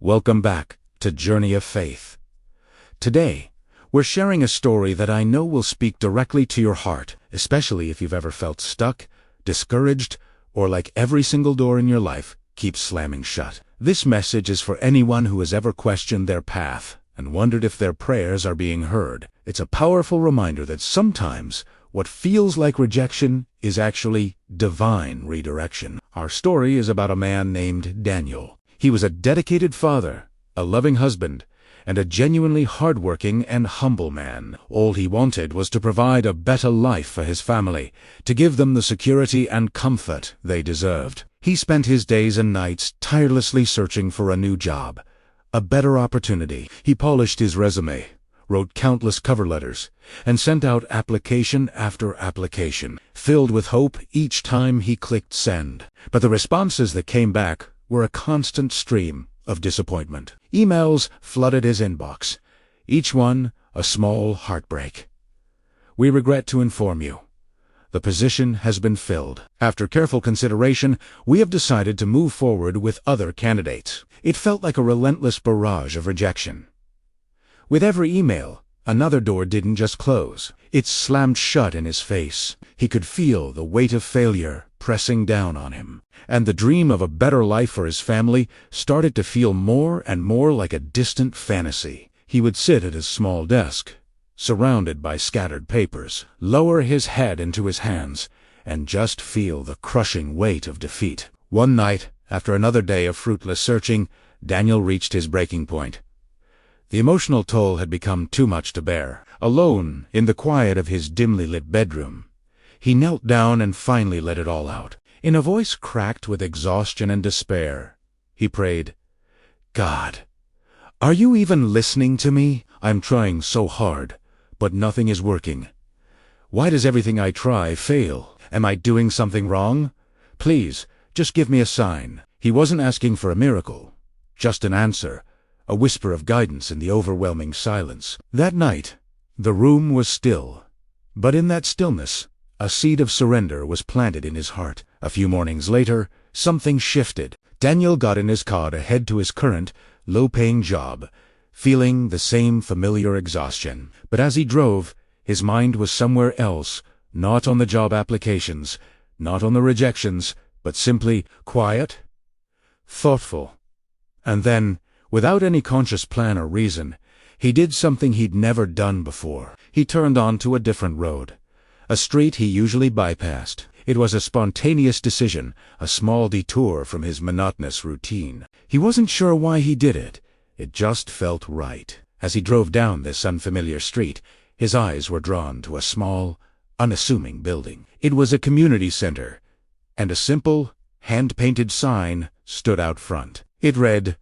Welcome back to Journey of Faith. Today, we're sharing a story that I know will speak directly to your heart, especially if you've ever felt stuck, discouraged, or like every single door in your life keeps slamming shut. This message is for anyone who has ever questioned their path and wondered if their prayers are being heard. It's a powerful reminder that sometimes what feels like rejection is actually divine redirection. Our story is about a man named Daniel. He was a dedicated father, a loving husband, and a genuinely hardworking and humble man. All he wanted was to provide a better life for his family, to give them the security and comfort they deserved. He spent his days and nights tirelessly searching for a new job, a better opportunity. He polished his resume, wrote countless cover letters, and sent out application after application, filled with hope each time he clicked send. But the responses that came back were a constant stream of disappointment. Emails flooded his inbox, each one a small heartbreak. We regret to inform you, the position has been filled. After careful consideration, we have decided to move forward with other candidates. It felt like a relentless barrage of rejection. With every email, another door didn't just close. It slammed shut in his face. He could feel the weight of failure pressing down on him, and the dream of a better life for his family started to feel more and more like a distant fantasy. He would sit at his small desk, surrounded by scattered papers, lower his head into his hands, and just feel the crushing weight of defeat. One night, after another day of fruitless searching, Daniel reached his breaking point. The emotional toll had become too much to bear. Alone, in the quiet of his dimly lit bedroom, he knelt down and finally let it all out. In a voice cracked with exhaustion and despair, he prayed, "God, are you even listening to me? I'm trying so hard, but nothing is working. Why does everything I try fail? Am I doing something wrong? Please, just give me a sign." He wasn't asking for a miracle, just an answer, a whisper of guidance in the overwhelming silence. That night, the room was still, but in that stillness, a seed of surrender was planted in his heart. A few mornings later, something shifted. Daniel got in his car to head to his current, low-paying job, feeling the same familiar exhaustion. But as he drove, his mind was somewhere else, not on the job applications, not on the rejections, but simply quiet, thoughtful. And then, without any conscious plan or reason, he did something he'd never done before. He turned onto a different road, a street he usually bypassed. It was a spontaneous decision, a small detour from his monotonous routine. He wasn't sure why he did it. It just felt right. As he drove down this unfamiliar street, his eyes were drawn to a small, unassuming building. It was a community center, and a simple, hand-painted sign stood out front. It read,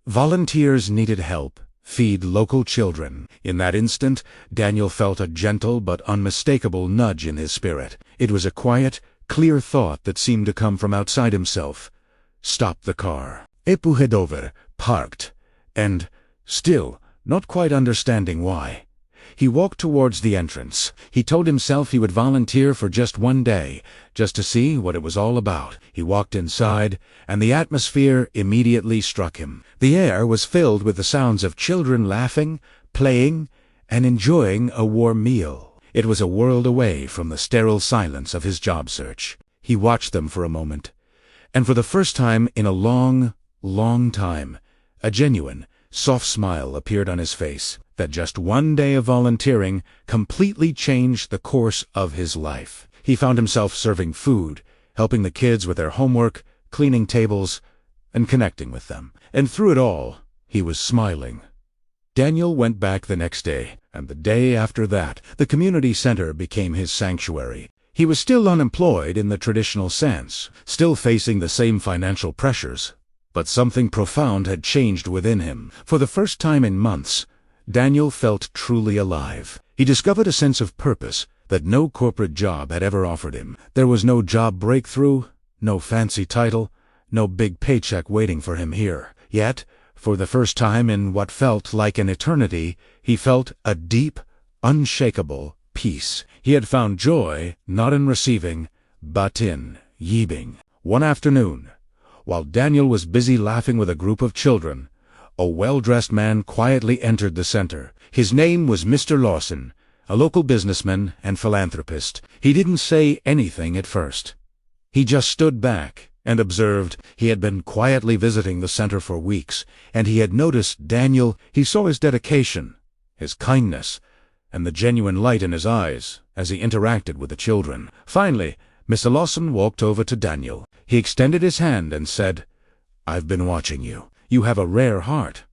"Volunteers needed help. Feed local children." In that instant, Daniel felt a gentle but unmistakable nudge in his spirit. It was a quiet, clear thought that seemed to come from outside himself. Stop the car. Epu head over, parked, and, still, not quite understanding why, he walked towards the entrance. He told himself he would volunteer for just one day, just to see what it was all about. He walked inside, and the atmosphere immediately struck him. The air was filled with the sounds of children laughing, playing, and enjoying a warm meal. It was a world away from the sterile silence of his job search. He watched them for a moment, and for the first time in a long, long time, a genuine, soft smile appeared on his face. That just one day of volunteering completely changed the course of his life. He found himself serving food, helping the kids with their homework, cleaning tables, and connecting with them. And through it all, he was smiling. Daniel went back the next day, and the day after that. The community center became his sanctuary. He was still unemployed in the traditional sense, still facing the same financial pressures, but something profound had changed within him. For the first time in months, Daniel felt truly alive. He discovered a sense of purpose that no corporate job had ever offered him. There was no job breakthrough, no fancy title, no big paycheck waiting for him here. Yet, for the first time in what felt like an eternity, he felt a deep, unshakable peace. He had found joy not in receiving, but in giving. One afternoon, while Daniel was busy laughing with a group of children, a well-dressed man quietly entered the center. His name was Mr. Lawson, a local businessman and philanthropist. He didn't say anything at first. He just stood back and observed. He had been quietly visiting the center for weeks, and he had noticed Daniel. He saw his dedication, his kindness, and the genuine light in his eyes as he interacted with the children. Finally, Mr. Lawson walked over to Daniel. He extended his hand and said, "I've been watching you. You have a rare heart,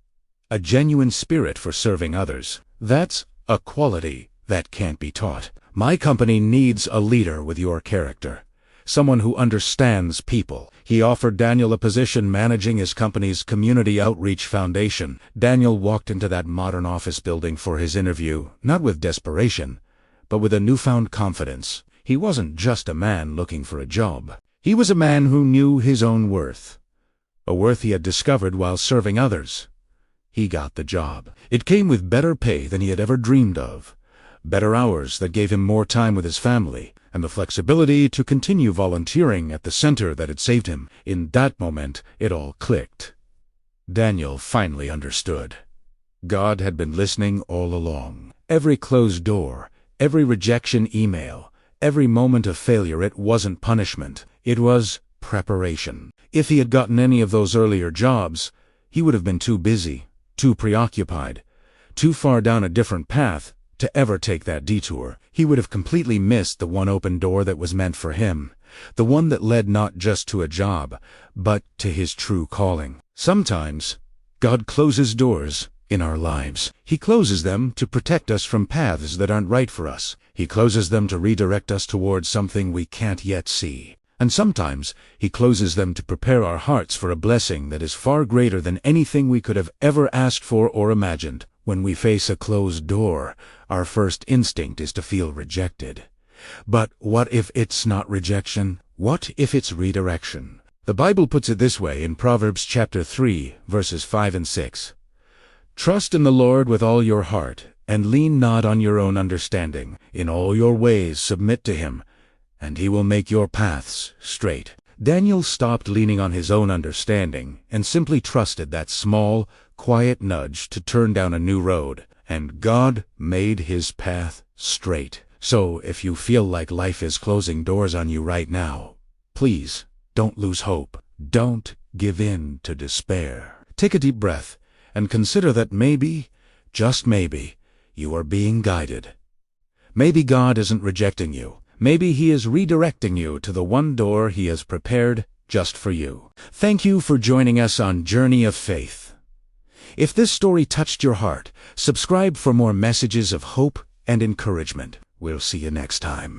a genuine spirit for serving others. That's a quality that can't be taught. My company needs a leader with your character, someone who understands people." He offered Daniel a position managing his company's Community Outreach Foundation. Daniel walked into that modern office building for his interview, not with desperation, but with a newfound confidence. He wasn't just a man looking for a job. He was a man who knew his own worth, a worth he had discovered while serving others. He got the job. It came with better pay than he had ever dreamed of, better hours that gave him more time with his family, and the flexibility to continue volunteering at the center that had saved him. In that moment, it all clicked. Daniel finally understood. God had been listening all along. Every closed door, every rejection email, every moment of failure, it wasn't punishment. It was preparation. If he had gotten any of those earlier jobs, he would have been too busy, too preoccupied, too far down a different path to ever take that detour. He would have completely missed the one open door that was meant for him, the one that led not just to a job, but to his true calling. Sometimes, God closes doors in our lives. He closes them to protect us from paths that aren't right for us. He closes them to redirect us towards something we can't yet see. And sometimes, He closes them to prepare our hearts for a blessing that is far greater than anything we could have ever asked for or imagined. When we face a closed door, our first instinct is to feel rejected. But what if it's not rejection? What if it's redirection? The Bible puts it this way in Proverbs chapter 3, verses 5 and 6. "Trust in the Lord with all your heart, and lean not on your own understanding. In all your ways submit to Him, and He will make your paths straight." Daniel stopped leaning on his own understanding and simply trusted that small, quiet nudge to turn down a new road, and God made his path straight. So if you feel like life is closing doors on you right now, please don't lose hope. Don't give in to despair. Take a deep breath and consider that maybe, just maybe, you are being guided. Maybe God isn't rejecting you. Maybe He is redirecting you to the one door He has prepared just for you. Thank you for joining us on Journey of Faith. If this story touched your heart, subscribe for more messages of hope and encouragement. We'll see you next time.